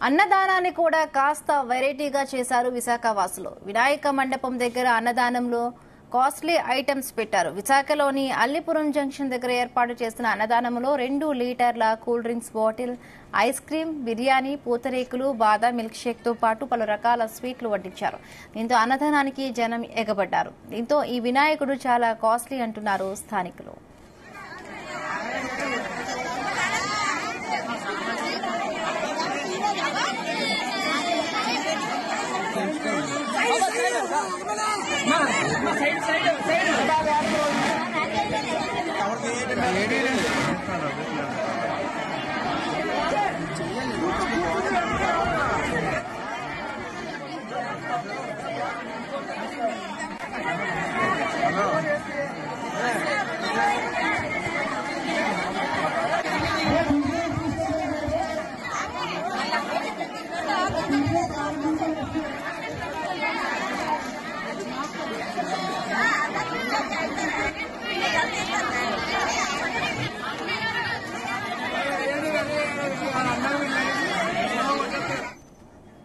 అన్నదానాన్ని కూడా కాస్త వెరైటీగా చేశారు విశాఖ వాసులు. వినాయక మండపం దగ్గర అన్నదానంలో కాస్ట్లీ ఐటమ్స్ పెట్టారు. విశాఖలోని అల్లిపురం జంక్షన్ దగ్గర ఏర్పాటు చేసిన అన్నదానంలో 2 లీటర్ల cool drinks bottle, ice cream, biryani, పూతరేకులు, బాదం మిల్క్ షేక్ తో పాటు పలు రకాల స్వీట్లు వడ్డించారు. దీంతో అన్నదానానికి జనం ఎగబడ్డారు. దీంతో ఈ వినాయకుడు చాలా కాస్ట్లీ అంటున్నారు స్థానికులు. సైడ్